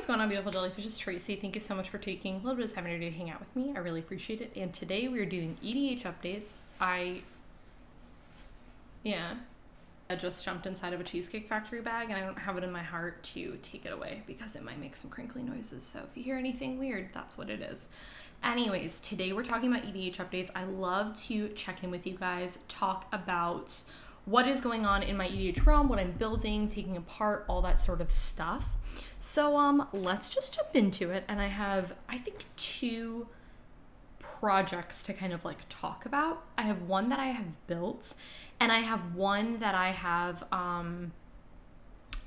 what's going on, beautiful jellyfish? It's Tracy. Thank you so much for taking a little bit of time today to hang out with me. I really appreciate it. And today we are doing EDH updates. I just jumped inside of a Cheesecake Factory bag and I don't have it in my heart to take it away because it might make some crinkly noises. So if you hear anything weird, that's what it is. Anyways, today we're talking about EDH updates. I love to check in with you guys, talk about what is going on in my EDH realm, what I'm building, taking apart, all that sort of stuff. So let's just jump into it. And I have, I think, 2 projects to kind of like talk about. I have one that I have built and I have one that I have one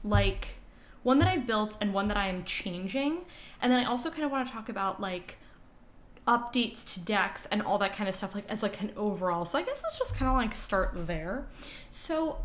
that I've built and one that I am changing. And then I also kind of want to talk about like updates to decks and all that kind of stuff, like as like an overall. So I guess let's just kind of like start there. So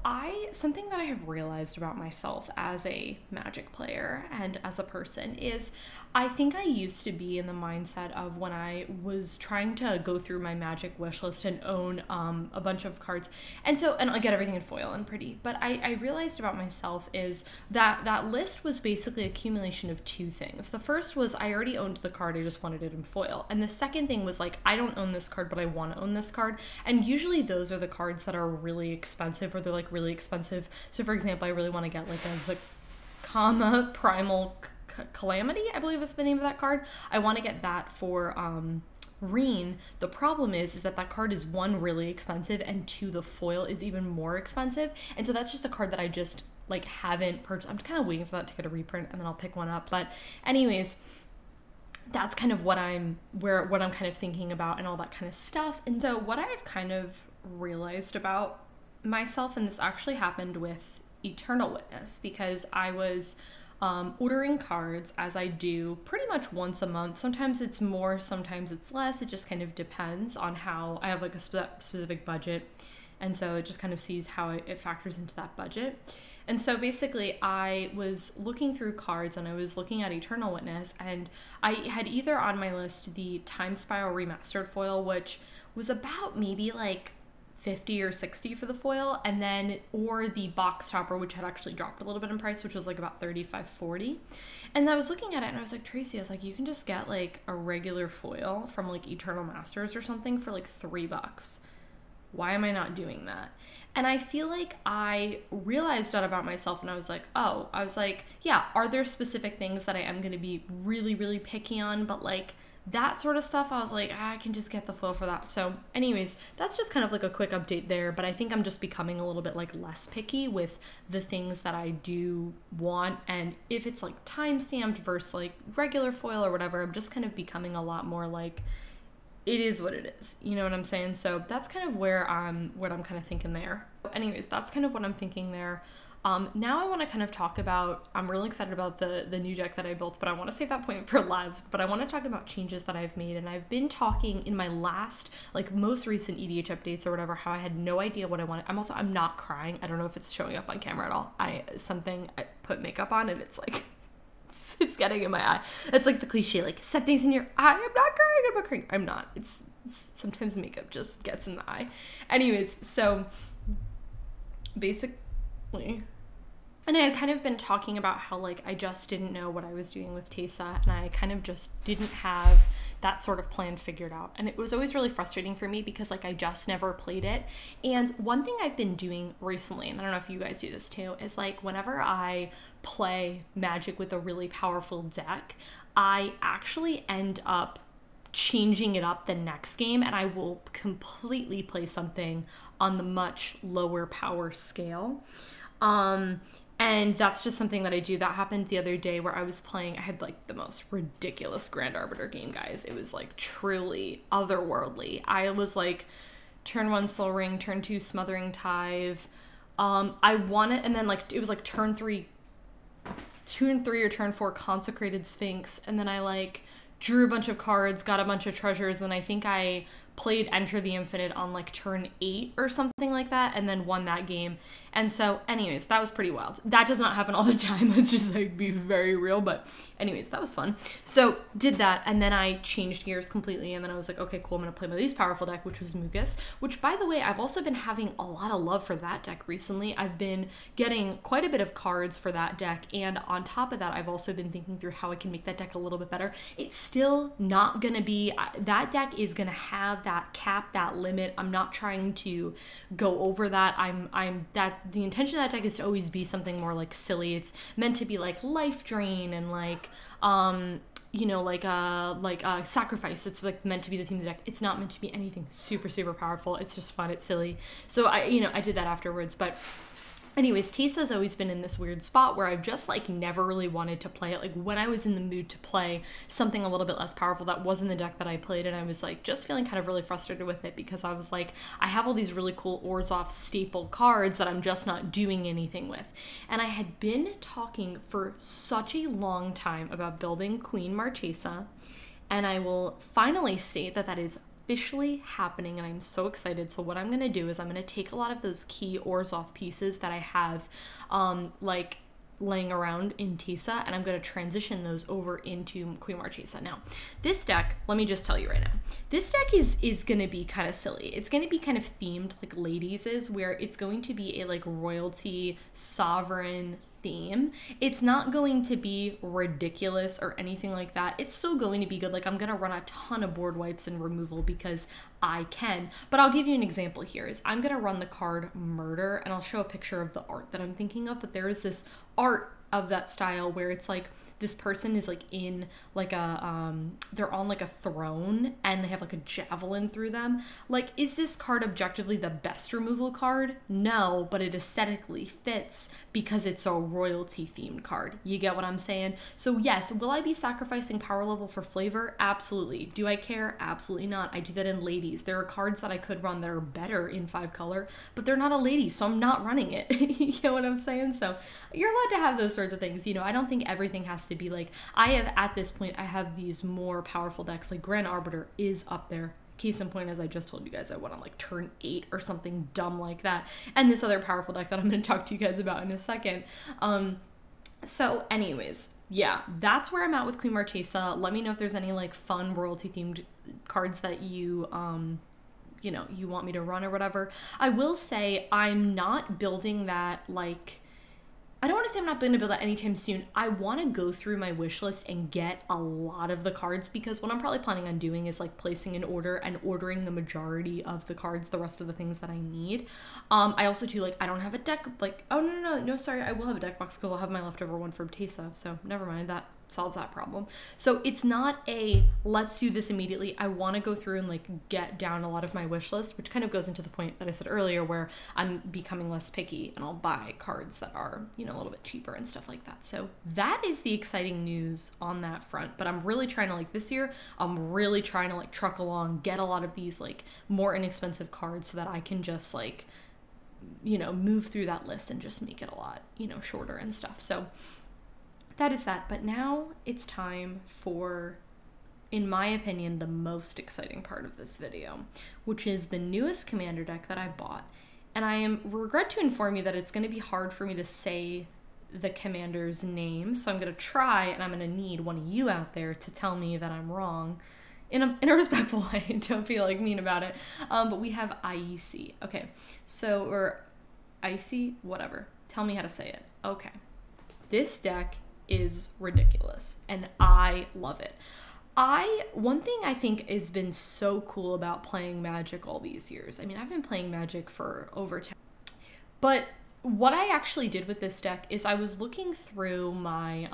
something that I have realized about myself as a Magic player and as a person is I think I used to be in the mindset of when I was trying to go through my Magic wish list and own a bunch of cards. And I get everything in foil and pretty, but I realized about myself is that list was basically accumulation of 2 things. The first was I already owned the card, I just wanted it in foil. And the second thing was like, I don't own this card, but I want to own this card. And usually those are the cards that are really expensive, or they're like really expensive. So for example, I really want to get like a Zakama Primal Calamity, I believe is the name of that card. I want to get that for Reen. The problem is that card is 1, really expensive, and 2, the foil is even more expensive. And so that's just a card that I just like haven't purchased. I'm kind of waiting for that to get a reprint and then I'll pick one up. But anyways, that's kind of what I'm kind of thinking about and all that kind of stuff. And so what I've kind of realized about myself, and this actually happened with Eternal Witness, because I was ordering cards, as I do pretty much once a month. Sometimes it's more, sometimes it's less. It just kind of depends on how I have like a specific budget. And so it just kind of sees how it factors into that budget. And so basically I was looking through cards and I was looking at Eternal Witness, and I had either on my list the Time Spiral Remastered foil, which was about maybe like 50 or 60 for the foil, and then or the box topper, which had actually dropped a little bit in price, which was like about 35, 40. And I was looking at it and I was like, Tracy, I was like, you can just get like a regular foil from like Eternal Masters or something for like $3. Why am I not doing that? And I feel like I realized that about myself, and I was like, yeah, are there specific things that I am going to be really, really picky on? But like that sort of stuff, I was like, I can just get the foil for that. So anyways, that's just kind of like a quick update there. But I think I'm just becoming a little bit like less picky with the things that I do want. And if it's like time stamped versus like regular foil or whatever, I'm just kind of becoming a lot more like, it is what it is, you know what I'm saying? So that's kind of what I'm kind of thinking there. Anyways, that's kind of what I'm thinking there. Now I want to kind of talk about, I'm really excited about the new deck that I built, but I want to save that point for last. But I want to talk about changes that I've made, and I've been talking in my last, like most recent EDH updates or whatever, how I had no idea what I wanted. I'm not crying. I don't know if it's showing up on camera at all. I put makeup on and it's like, it's getting in my eye. It's like the cliche, like, something's in your eye. I'm not crying. I'm not. It's sometimes makeup just gets in the eye. Anyways, so basically, and I had kind of been talking about how like I just didn't know what I was doing with Teysa, and I kind of just didn't have that sort of plan figured out. And it was always really frustrating for me because like I just never played it. And one thing I've been doing recently, and I don't know if you guys do this too, is like whenever I play Magic with a really powerful deck, I actually end up changing it up the next game, and I will completely play something on the much lower power scale. And that's just something that I do. That happened the other day where I was playing, I had like the most ridiculous Grand Arbiter game, guys. It was like truly otherworldly. I was like turn 1 Soul Ring, turn 2 Smothering Tithe. I won it, and then like it was like turn 3 or turn 4 Consecrated Sphinx, and then I like drew a bunch of cards, got a bunch of treasures, and I think I played Enter the Infinite on like turn 8 or something like that, and then won that game. And so anyways, that was pretty wild. That does not happen all the time. Let's just like be very real. But anyways, that was fun. So did that, and then I changed gears completely, and then I was like, okay, cool, I'm gonna play my least powerful deck, which was Mucus, which by the way, I've also been having a lot of love for that deck recently. I've been getting quite a bit of cards for that deck, and on top of that, I've also been thinking through how I can make that deck a little bit better. It's still not gonna be, that deck is gonna have that cap, that limit. I'm not trying to go over that. The intention of that deck is to always be something more like silly. It's meant to be like life drain and like you know, like sacrifice. It's like meant to be the theme of the deck. It's not meant to be anything super, super powerful. It's just fun. It's silly. So I did that afterwards. But anyways, Teysa's always been in this weird spot where I've just like never really wanted to play it. Like when I was in the mood to play something a little bit less powerful, that wasn't the deck that I played, and I was like just feeling kind of really frustrated with it because I was like, I have all these really cool Orzhov staple cards that I'm just not doing anything with. And I had been talking for such a long time about building Queen Marchesa, and I will finally state that that is officially happening, and I'm so excited. So what I'm going to do is I'm going to take a lot of those key Orzhov pieces that I have like laying around in Teysa, and I'm going to transition those over into Queen Marchesa. Now, this deck, let me just tell you right now, this deck is going to be kind of silly. It's going to be kind of themed like Ladies is, where it's going to be a like royalty sovereign theme. It's not going to be ridiculous or anything like that. It's still going to be good. Like I'm going to run a ton of board wipes and removal because I can. But I'll give you an example here. Is I'm going to run the card Murder, and I'll show a picture of the art that I'm thinking of. But there is this art of that style where it's like this person is like in like a they're on like a throne and they have like a javelin through them. Like, is this card objectively the best removal card? No, but it aesthetically fits because it's a royalty themed card. You get what I'm saying? So yes, will I be sacrificing power level for flavor? Absolutely. Do I care? Absolutely not. I do that in Ladies. There are cards that I could run that are better in 5 color, but they're not a lady, so I'm not running it. You get what I'm saying? So you're allowed to have those sorts of things. You know, I don't think everything has to be like, I have at this point, I have these more powerful decks. Like Grand Arbiter is up there. Case in point, as I just told you guys, I went on like turn 8 or something dumb like that. And this other powerful deck that I'm going to talk to you guys about in a second. So anyways, yeah, that's where I'm at with Queen Marchesa. Let me know if there's any like fun royalty themed cards that you know, you want me to run or whatever. I will say I'm not building that like, I don't want to say I'm not going to build that anytime soon. I want to go through my wish list and get a lot of the cards, because what I'm probably planning on doing is like placing an order and ordering the majority of the cards, the rest of the things that I need. I also too, like, I don't have a deck, like, oh no, sorry, I will have a deck box because I'll have my leftover one from Teysa, so never mind, that solves that problem. So it's not a let's do this immediately. I want to go through and like get down a lot of my wish list, which kind of goes into the point that I said earlier where I'm becoming less picky and I'll buy cards that are, you know, a little bit cheaper and stuff like that. So that is the exciting news on that front. But I'm really trying to, like, this year, I'm really trying to like truck along, get a lot of these like more inexpensive cards so that I can just like, you know, move through that list and just make it a lot, you know, shorter and stuff. So that is that. But now it's time for, in my opinion, the most exciting part of this video, which is the newest commander deck that I bought. And I regret to inform you that it's going to be hard for me to say the commander's name. So I'm going to try, and I'm going to need one of you out there to tell me that I'm wrong in a respectful way. Don't feel like mean about it. But we have IEC. Okay. So, or Icy, whatever. Tell me how to say it. Okay. This deck is ridiculous and I love it. One thing I think has been so cool about playing Magic all these years, I mean, I've been playing Magic for over 10, but what I actually did with this deck is I was looking through my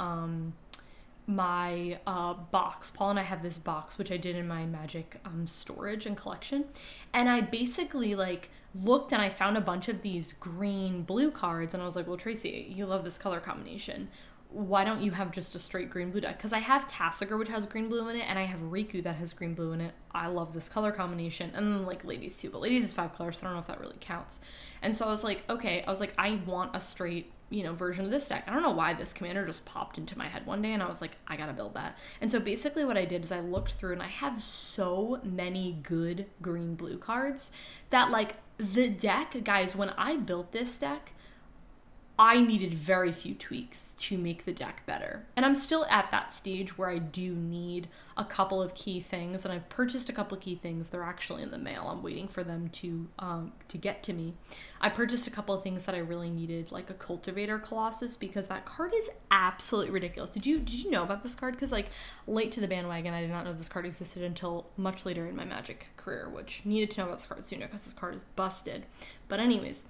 box. Paul and I have this box, which I did in my Magic storage and collection, and I basically like looked and I found a bunch of these green blue cards, and I was like, well, Tracy, you love this color combination. Why don't you have just a straight green blue deck? Because I have Tassiger, which has green blue in it, and I have Riku that has green blue in it. I love this color combination. And then like Ladies too, but Ladies is 5 colors, so I don't know if that really counts. And so I was like, okay, I was like, I want a straight you know, version of this deck. I don't know why this commander just popped into my head one day and I was like, I gotta build that. And so basically what I did is I looked through and I have so many good green-blue cards that like the deck, guys, when I built this deck, I needed very few tweaks to make the deck better. And I'm still at that stage where I do need a couple of key things, and I've purchased a couple of key things. They're actually in the mail. I'm waiting for them to get to me. I purchased a couple of things that I really needed, like a Cultivator Colossus, because that card is absolutely ridiculous. Did you know about this card? Because like late to the bandwagon, I did not know this card existed until much later in my Magic career, which needed to know about this card sooner because this card is busted. But anyways,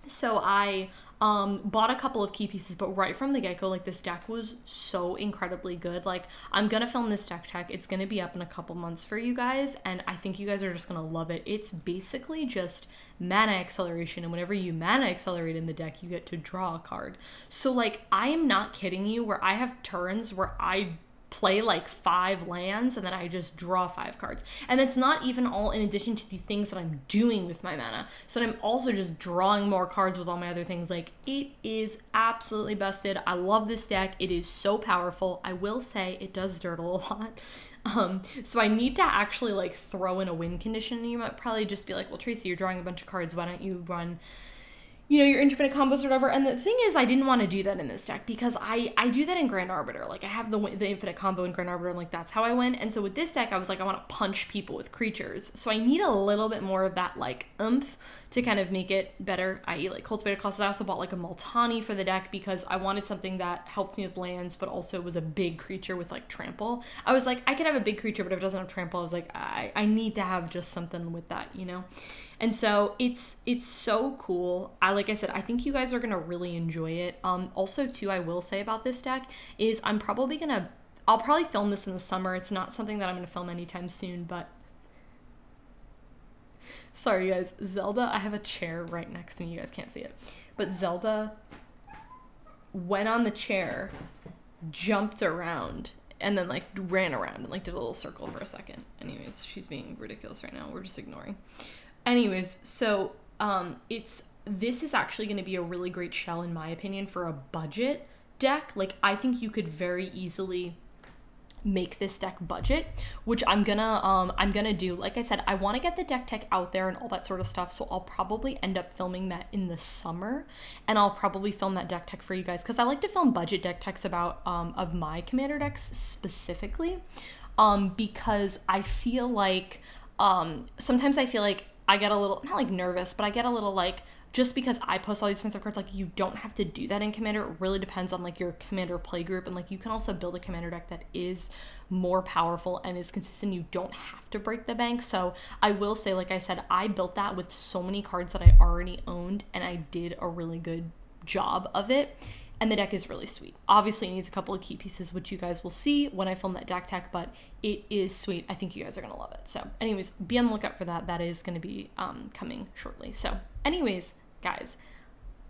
so I bought a couple of key pieces, but right from the get-go, like this deck was so incredibly good. Like I'm gonna film this deck tech. It's gonna be up in a couple months for you guys, and I think you guys are just gonna love it. It's basically just mana acceleration, and whenever you mana accelerate in the deck, you get to draw a card. So like I am not kidding you, where I have turns where I play like 5 lands and then I just draw 5 cards. And that's not even all in addition to the things that I'm doing with my mana. So I'm also just drawing more cards with all my other things. Like it is absolutely busted. I love this deck. It is so powerful. I will say it does dirt a lot. So I need to actually like throw in a win condition. You might probably just be like, well, Tracy, you're drawing a bunch of cards. Why don't you run, you know, your infinite combos or whatever. And the thing is, I didn't want to do that in this deck because I do that in Grand Arbiter. Like I have the infinite combo in Grand Arbiter, and like that's how I win. And so with this deck, I was like, I want to punch people with creatures. So I need a little bit more of that like oomph to kind of make it better, i.e. like Cultivator Colossus. I also bought like a Multani for the deck because I wanted something that helped me with lands, but also was a big creature with like trample. I was like, I could have a big creature, but if it doesn't have trample, I was like, I need to have just something with that, you know? And so it's so cool. Like I said, I think you guys are gonna really enjoy it. Also too, I will say about this deck is I'll probably film this in the summer. It's not something that I'm gonna film anytime soon, but sorry guys, Zelda, I have a chair right next to me. You guys can't see it, but Zelda went on the chair, jumped around, and then like ran around and like did a little circle for a second. Anyways, she's being ridiculous right now. We're just ignoring. Anyways, so this is actually going to be a really great shell, in my opinion, for a budget deck. Like, I think you could very easily make this deck budget, which I'm gonna do. Like I said, I want to get the deck tech out there and all that sort of stuff, so I'll probably end up filming that in the summer, and I'll probably film that deck tech for you guys because I like to film budget deck techs about of my commander decks specifically, because I feel like sometimes I feel like I get a little, not like nervous, but I get a little like, just because I post all these expensive cards, like you don't have to do that in Commander. It really depends on like your Commander play group, and like you can also build a Commander deck that is more powerful and is consistent. You don't have to break the bank. So I will say, like I said, I built that with so many cards that I already owned, and I did a really good job of it. And the deck is really sweet. Obviously, it needs a couple of key pieces, which you guys will see when I film that deck tech, but it is sweet. I think you guys are going to love it. So anyways, be on the lookout for that. That is going to be coming shortly. So anyways, guys,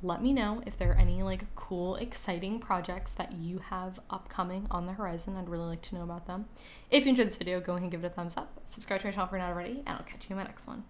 let me know if there are any like cool, exciting projects that you have upcoming on the horizon. I'd really like to know about them. If you enjoyed this video, go ahead and give it a thumbs up. Subscribe to my channel if you're not already, and I'll catch you in my next one.